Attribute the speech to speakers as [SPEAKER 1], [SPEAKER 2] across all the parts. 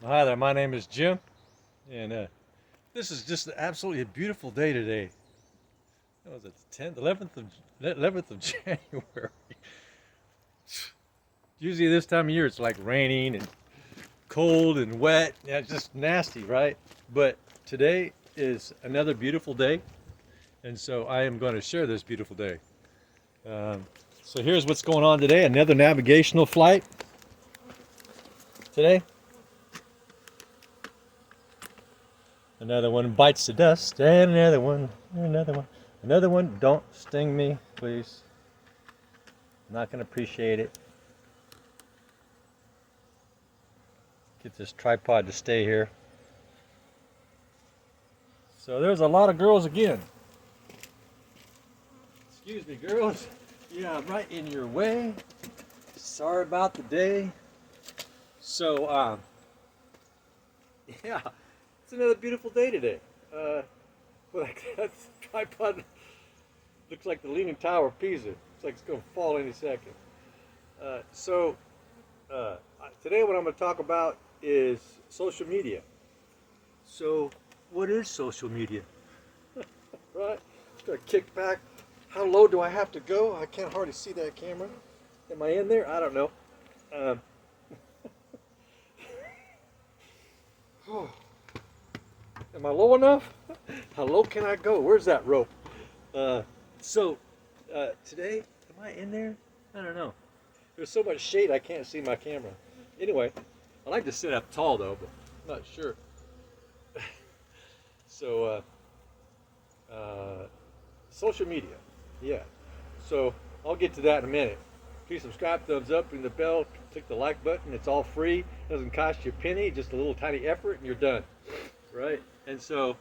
[SPEAKER 1] Hi there, my name is Jim, and this is just absolutely a beautiful day today. What was it, the 10th, 11th of January? Usually this time of year it's like raining and cold and wet. Yeah, it's just nasty, right? But today is another beautiful day, and so I am going to share this beautiful day. Um, so here's what's going on today. Another navigational flight today. Another one bites the dust, and another one, another one, another one. Don't sting me, please. I'm not going to appreciate it. Get this tripod to stay here. So there's a lot of girls again. Excuse me, girls. Yeah, I'm right in your way. Sorry about the day. So, yeah, it's another beautiful day today. Uh, like that tripod looks like the Leaning Tower of Pisa. It's like it's going to fall any second. So, today what I'm going to talk about is social media. So, what is social media? Right? Just gonna kick back. How low do I have to go? I can't hardly see that camera. Am I in there? I don't know. Um, am I low enough? How low can I go? Where's that rope? Uh, so today, am I in there? I don't know. There's so much shade I can't see my camera. Anyway, I like to sit up tall though, but I'm not sure. So social media, yeah. So I'll get to that in a minute. Please subscribe, thumbs up, ring the bell, click the like button. It's all free. Doesn't cost you a penny. Just a little tiny effort, and you're done. Right? And so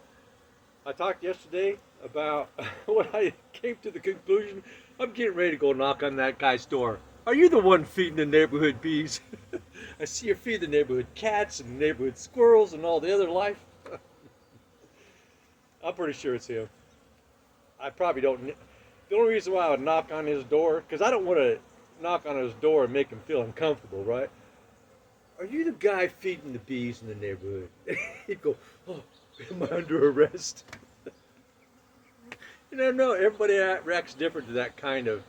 [SPEAKER 1] I talked yesterday about when I came to the conclusion I'm getting ready to go knock on that guy's door. Are you the one feeding the neighborhood bees? I see you feed the neighborhood cats and neighborhood squirrels and all the other life. I'm pretty sure it's him. I probably don't. The only reason why I would knock on his door, because I don't want to knock on his door and make him feel uncomfortable, right? Are you the guy feeding the bees in the neighborhood? He'd go, oh, am I under arrest? You never know. Everybody reacts different to that kind of,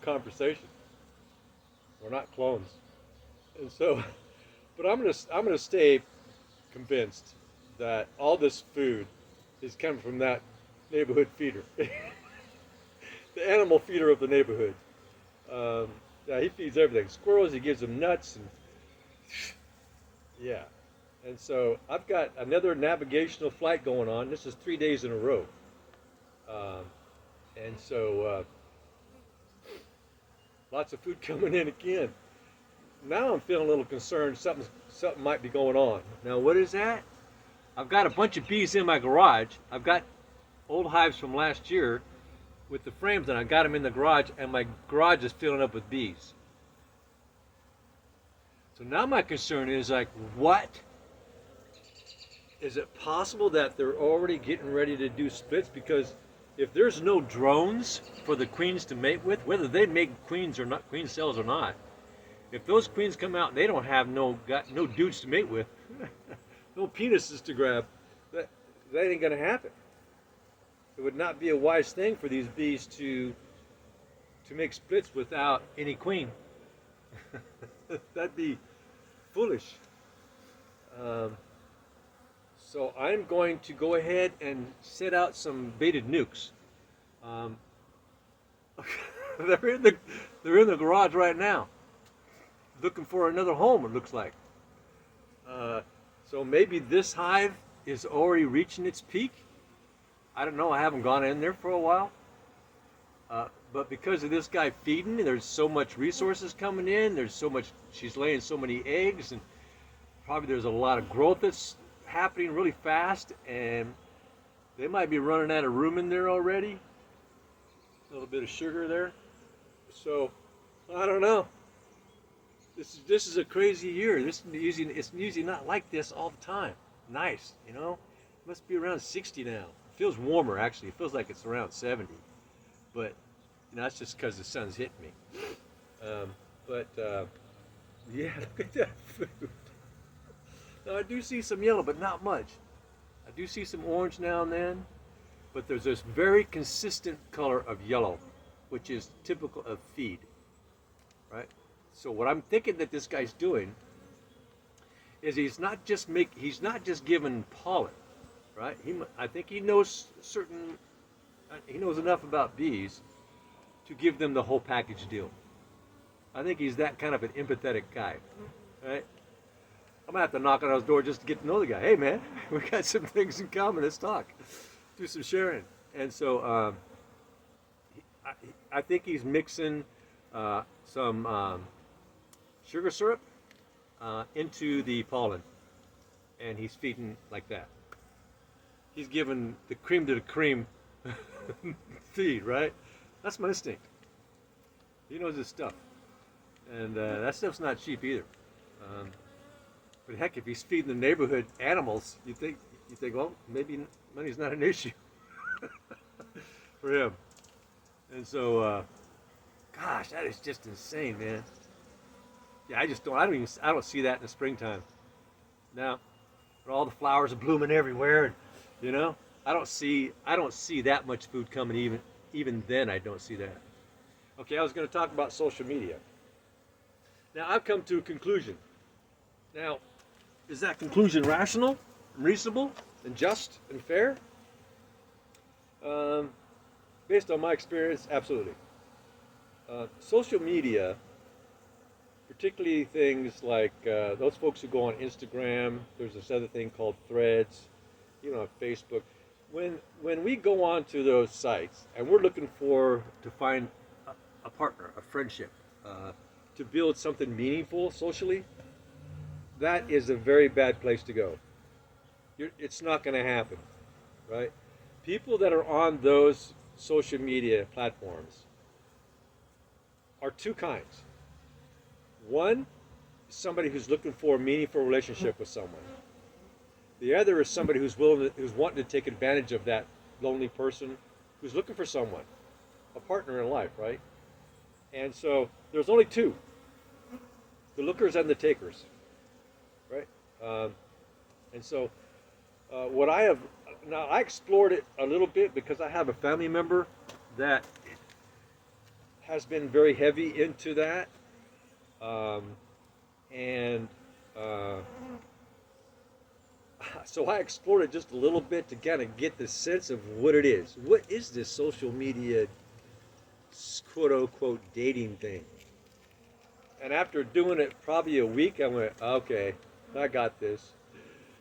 [SPEAKER 1] conversation. We're not clones, and so, but I'm gonna stay convinced that all this food is coming from that neighborhood feeder, the animal feeder of the neighborhood. Um, yeah, he feeds everything. Squirrels, he gives them nuts, and yeah. And so I've got another navigational flight going on. This is 3 days in a row. Um, and so lots of food coming in again. Now I'm feeling a little concerned. Something might be going on. Now what is that? I've got a bunch of bees in my garage. I've got old hives from last year with the frames, and I got them in the garage, and my garage is filling up with bees. So now my concern is like, what? Is it possible that they're already getting ready to do splits? Because if there's no drones for the queens to mate with, whether they make queens or not, queen cells or not, if those queens come out and they don't have no dudes to mate with, no penises to grab, that that ain't gonna happen. It would not be a wise thing for these bees to make splits without any queen. That'd be foolish. Um, so I'm going to go ahead and set out some baited nukes. Um, they're in the they're in the garage right now, looking for another home. It looks like. Uh, so maybe this hive is already reaching its peak. I don't know. I haven't gone in there for a while. But because of this guy feeding, there's so much resources coming in. There's so much. She's laying so many eggs, and probably there's a lot of growth that's happening really fast, and they might be running out of room in there already. A little bit of sugar there. So I don't know. This is a crazy year. It's usually not like this all the time. Nice, you know. It must be around 60 now. It feels warmer actually. It feels like it's around 70, but that's just because the sun's hitting me. But yeah, look at that food. No, I do see some yellow, but not much. I do see some orange now and then, but there's this very consistent color of yellow, which is typical of feed, right? So what I'm thinking that this guy's doing is he's not just giving pollen, right? I think he knows he knows enough about bees to give them the whole package deal. I think he's that kind of an empathetic guy, right? I'm gonna have to knock on his door just to get to know the guy. Hey, man, we got some things in common. Let's talk, do some sharing. And so I think he's mixing some sugar syrup into the pollen, and he's feeding like that. He's giving the cream to the cream feed, right? That's my instinct. He knows his stuff, and that stuff's not cheap either. But heck, if he's feeding the neighborhood animals, you think, well, maybe money's not an issue for him. And so, gosh, that is just insane, man. Yeah, I don't see that in the springtime. Now, all the flowers are blooming everywhere, and you know, I don't see that much food coming. Even then, I don't see that. Okay, I was going to talk about social media. Now, I've come to a conclusion. Now, is that conclusion rational, and reasonable, and just, and fair? Based on my experience, absolutely. Social media, particularly things like those folks who go on Instagram, there's this other thing called Threads, Facebook. When we go on to those sites and we're looking to find a partner, a friendship, to build something meaningful socially, that is a very bad place to go. It's not going to happen, right? People that are on those social media platforms are two kinds. One, somebody who's looking for a meaningful relationship with someone. The other is somebody who's wanting to take advantage of that lonely person who's looking for someone, a partner in life, right? And so there's only two, the lookers and the takers, right? And so what I explored it a little bit because I have a family member that has been very heavy into that. So I explored it just a little bit to kind of get the sense of what it is. What is this social media, quote unquote, dating thing? And after doing it probably a week, I went, okay, I got this.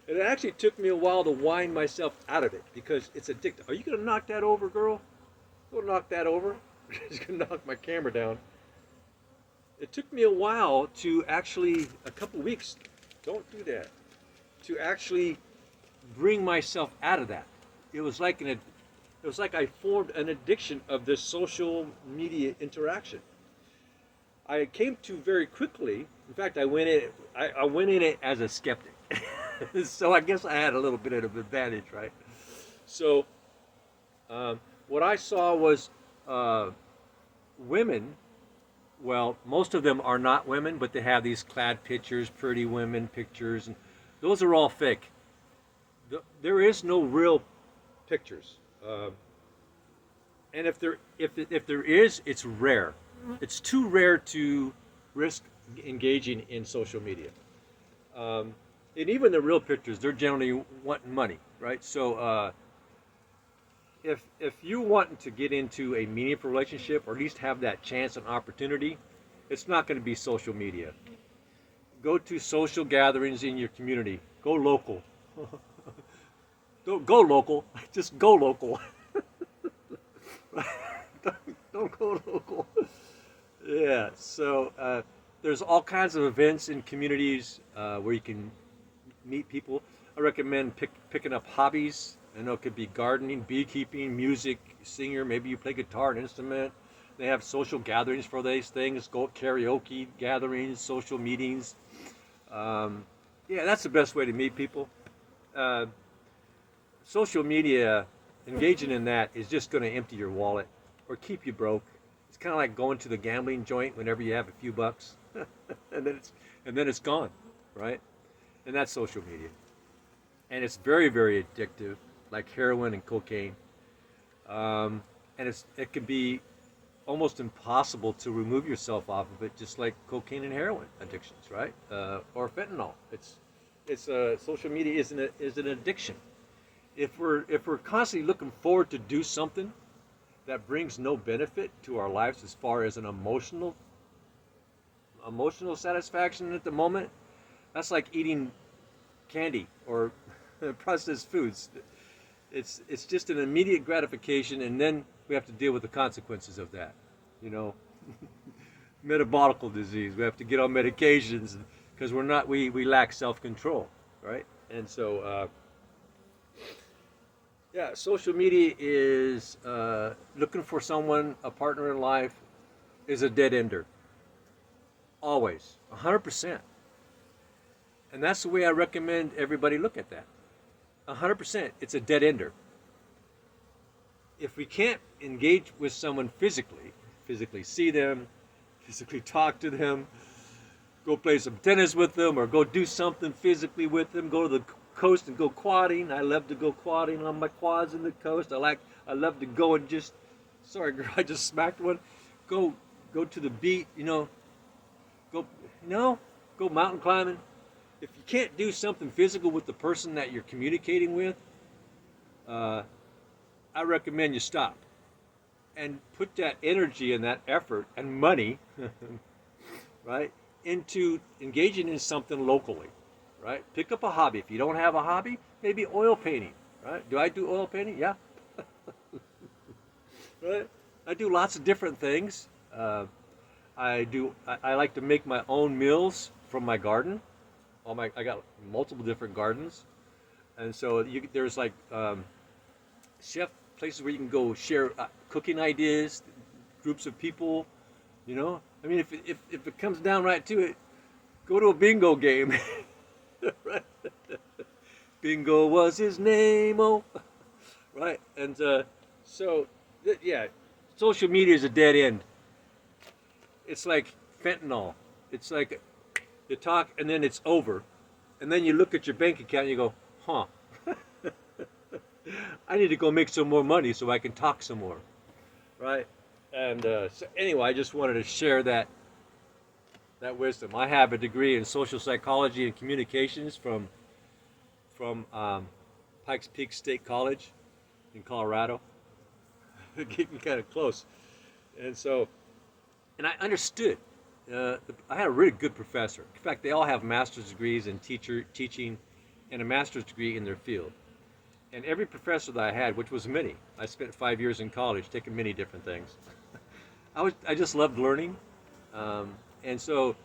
[SPEAKER 1] And it actually took me a while to wind myself out of it because it's addictive. Are you going to knock that over, girl? Go knock that over. She's going to knock my camera down. It took me a while to actually, a couple weeks, don't do that, to actually bring myself out of that. It was like I formed an addiction of this social media interaction. I came to very quickly. In fact, I went in it as a skeptic. So I guess I had a little bit of an advantage, right? So what I saw was women. Well, most of them are not women, but they have these clad pictures, pretty women pictures, and those are all fake. There is no real pictures, and if there is, it's rare. It's too rare to risk engaging in social media. And even the real pictures, they're generally wanting money, right? So if you want to get into a meaningful relationship, or at least have that chance and opportunity, it's not going to be social media. Go to social gatherings in your community. Go local. Don't go local. Just go local. Don't go local. Yeah. So there's all kinds of events in communities where you can meet people. I recommend picking up hobbies. I know it could be gardening, beekeeping, music, singer. Maybe you play guitar, an instrument. They have social gatherings for these things. Go karaoke gatherings, social meetings. Yeah, that's the best way to meet people. Social media, engaging in that is just going to empty your wallet or keep you broke. It's kind of like going to the gambling joint whenever you have a few bucks, and then it's gone, right? and that's social media. And it's very, very addictive, like heroin and cocaine. And it can be almost impossible to remove yourself off of it, just like cocaine and heroin addictions, right? Or fentanyl. It's social media is an addiction. If we're constantly looking forward to do something that brings no benefit to our lives as far as an emotional satisfaction at the moment, that's like eating candy or processed foods. It's just an immediate gratification, and then we have to deal with the consequences of that. You know, metabolical disease. We have to get on medications because we lack self-control, right? And so yeah, social media is looking for someone, a partner in life, is a dead ender. Always, 100%. And that's the way I recommend everybody look at that. 100%, it's a dead ender. If we can't engage with someone physically see them, physically talk to them, go play some tennis with them, or go do something physically with them, go to the coast and go quadding. I love to go quadding on my quads in the coast. I love to go and just, sorry girl, I just smacked one. Go to the beach, go mountain climbing. If you can't do something physical with the person that you're communicating with, I recommend you stop and put that energy and that effort and money, right, into engaging in something locally, right? Pick up a hobby. If you don't have a hobby, maybe oil painting, right? Do I do oil painting? Yeah. Right? I do lots of different things. I like to make my own meals from my garden. I got multiple different gardens, and so there's like chef places where you can go share cooking ideas, groups of people. I mean, if it comes down right to it, go to a bingo game. Right? Bingo was his name, oh, right? And yeah, social media is a dead end. It's like fentanyl. It's like you talk and then it's over, and then you look at your bank account and you go, huh, I need to go make some more money so I can talk some more, right? And so anyway, I just wanted to share that wisdom. I have a degree in social psychology and communications from Pikes Peak State College in Colorado. Getting kind of close, and I understood. I had a really good professor. In fact, they all have master's degrees in teaching and a master's degree in their field. And every professor that I had, which was many, I spent 5 years in college taking many different things. I just loved learning, and so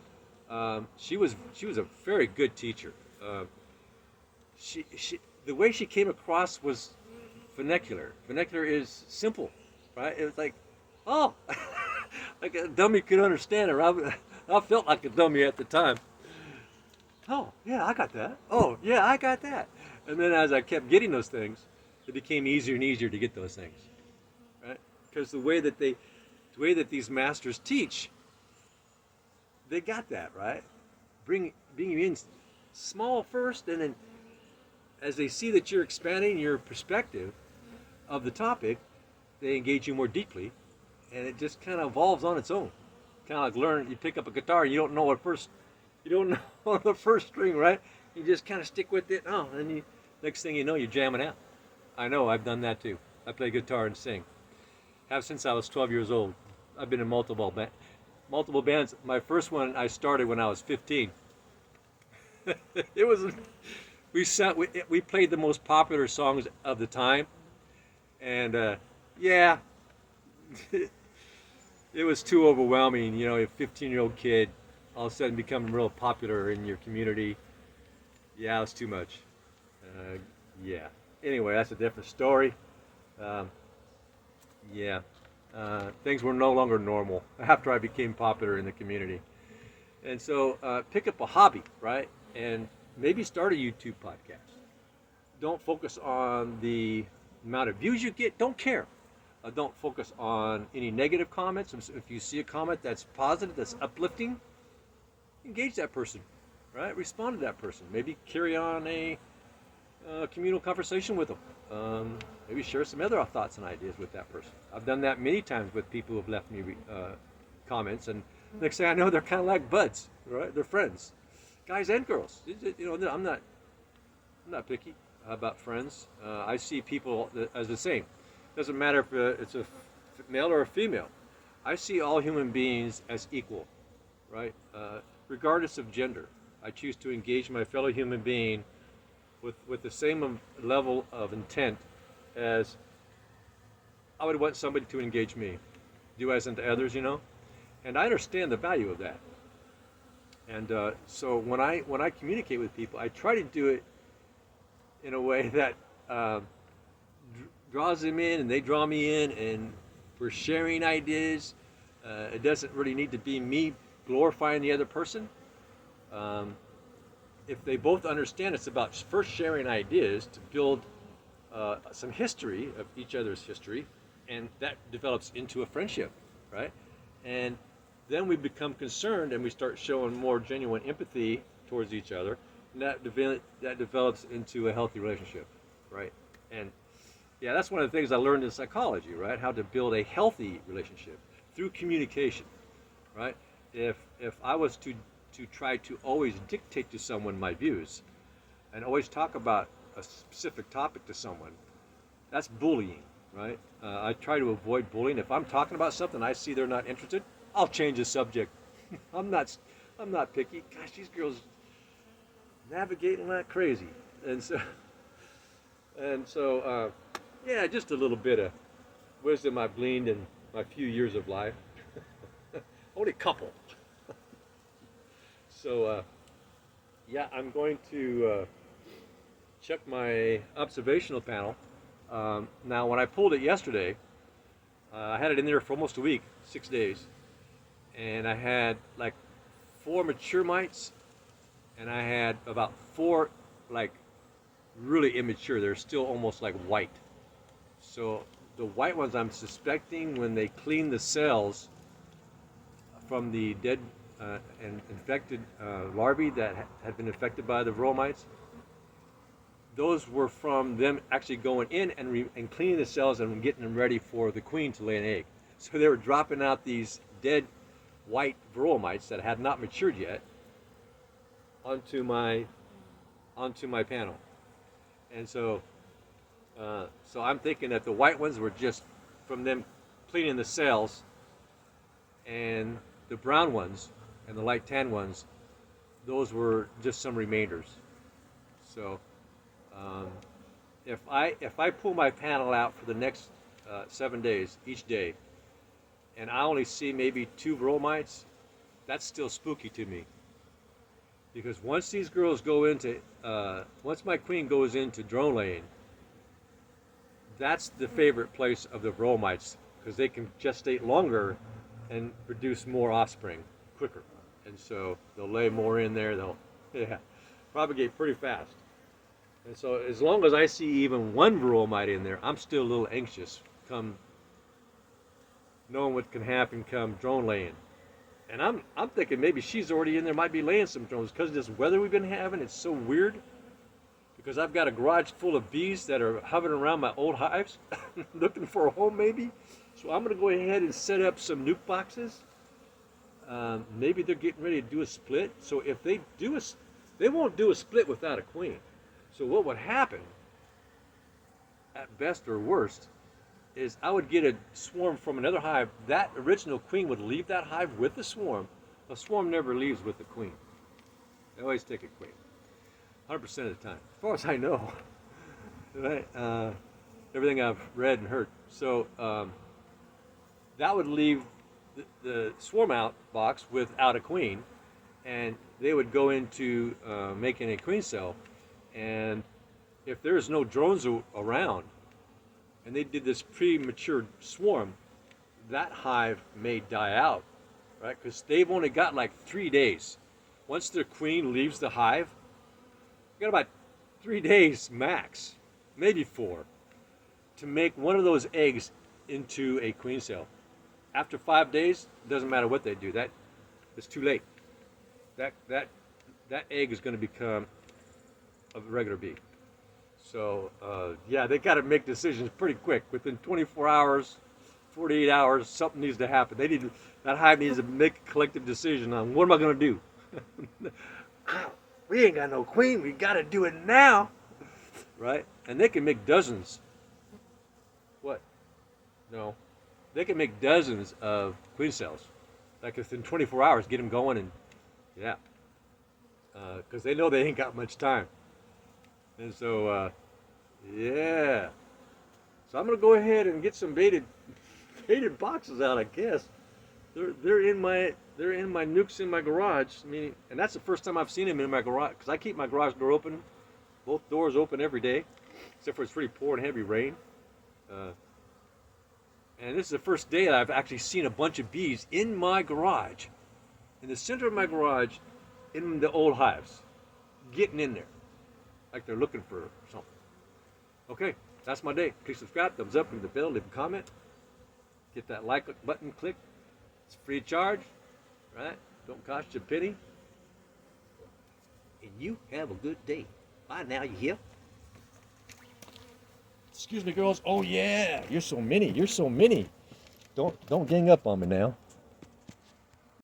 [SPEAKER 1] she was a very good teacher. The way she came across was vernacular. Vernacular is simple, right? It was like, oh, like a dummy could understand her. I felt like a dummy at the time. Oh, yeah, I got that. Oh, yeah, I got that. And then as I kept getting those things, it became easier and easier to get those things, right? Because the way that these masters teach, they got that, right? Being in small first, and then as they see that you're expanding your perspective of the topic, they engage you more deeply, and it just kind of evolves on its own. Kind of like you pick up a guitar, you don't know the first string, right? You just kind of stick with it. Oh, and next thing you know, you're jamming out. I know, I've done that too. I play guitar and sing. Have since I was 12 years old. I've been in multiple bands. My first one I started when I was 15. It was we played the most popular songs of the time, and yeah, it was too overwhelming. A 15-year-old kid all of a sudden becoming real popular in your community. Yeah, it was too much. Yeah. Anyway, that's a different story. Yeah. Things were no longer normal after I became popular in the community. And so pick up a hobby, right? And maybe start a YouTube podcast. Don't focus on the amount of views you get. Don't care. Don't focus on any negative comments. If you see a comment that's positive, that's uplifting, engage that person, right? Respond to that person. Maybe carry on a communal conversation with them. Maybe share some other thoughts and ideas with that person. I've done that many times with people who've left me comments, and next thing I know, they're kind of like buds, right? They're friends, guys and girls. You know, I'm not picky about friends. I see people as the same. Doesn't matter if it's a male or a female. I see all human beings as equal, right? Regardless of gender. I choose to engage my fellow human being with the same level of intent as I would want somebody to engage me, do as unto others, you know. And I understand the value of that. And so when I communicate with people, I try to do it in a way that draws them in, and they draw me in, and we're sharing ideas. It doesn't really need to be me glorifying the other person. If they both understand, it's about first sharing ideas to build some history of each other's history, and that develops into a friendship, right? And then we become concerned, and we start showing more genuine empathy towards each other, and that develops into a healthy relationship, right? And yeah, that's one of the things I learned in psychology, right? How to build a healthy relationship through communication, right? If I was to try to always dictate to someone my views and always talk about a specific topic to someone, that's bullying, right? I try to avoid bullying. If I'm talking about something I see they're not interested, I'll change the subject. I'm not picky. Gosh, these girls navigating like crazy. And so yeah, just a little bit of wisdom I've gleaned in my few years of life. Only a couple. So, yeah, I'm going to check my observational panel. Now, when I pulled it yesterday, I had it in there for almost a week, 6 days. And I had like 4 mature mites, and I had about 4 like really immature. They're still almost like white. So the white ones, I'm suspecting when they clean the cells from the dead and infected larvae that had been infected by the varroa mites, those were from them actually going in and cleaning the cells and getting them ready for the queen to lay an egg. So they were dropping out these dead white varroa mites that had not matured yet onto my panel. And so so I'm thinking that the white ones were just from them cleaning the cells, and the brown ones and the light tan ones, those were just some remainders. So if I pull my panel out for the next 7 days, each day, and I only see maybe 2 varroa mites, that's still spooky to me. Because once these girls go into, once my queen goes into drone laying, that's the favorite place of the varroa mites, because they can gestate longer and produce more offspring quicker. And so they'll lay more in there, they'll propagate pretty fast. And so as long as I see even 1 varroa mite in there, I'm still a little anxious come knowing what can happen come drone laying. And I'm thinking maybe she's already in there, might be laying some drones, because of this weather we've been having. It's so weird, because I've got a garage full of bees that are hovering around my old hives looking for a home maybe. So I'm going to go ahead and set up some nuke boxes. Maybe they're getting ready to do a split. So if they do they won't do a split without a queen. So what would happen, at best or worst, is I would get a swarm from another hive. That original queen would leave that hive with the swarm. A swarm never leaves with the queen. They always take a queen, 100% of the time, as far as I know. Right? Everything I've read and heard. So that would leave the swarm out box without a queen, and they would go into making a queen cell. And if there's no drones around, and they did this premature swarm, that hive may die out, right? Because they've only got like 3 days. Once their queen leaves the hive, you got about 3 days max, maybe 4, to make one of those eggs into a queen cell. After 5 days, it doesn't matter what they do. That it's too late. That that egg is going to become a regular bee. So yeah, they got to make decisions pretty quick. Within 24 hours, 48 hours, something needs to happen. That hive needs to make a collective decision on what am I going to do. We ain't got no queen. We got to do it now, right? And they can make dozens. What? No, they can make dozens of queen cells, like within 24 hours, get them going, and yeah, because they know they ain't got much time. And so, yeah. So I'm gonna go ahead and get some baited boxes out. I guess they're in my nukes in my garage. Meaning, and that's the first time I've seen them in my garage because I keep my garage door open, both doors open every day, except for it's pretty pouring heavy rain. And this is the first day that I've actually seen a bunch of bees in my garage, in the center of my garage, in the old hives, getting in there, like they're looking for something. Okay, that's my day. Click subscribe, thumbs up, ring the bell, leave a comment. Get that like button clicked. It's free of charge, right? Don't cost you a penny. And you have a good day. Bye now, you hear? Excuse me, girls. Oh yeah, you're so many. You're so many. Don't gang up on me now.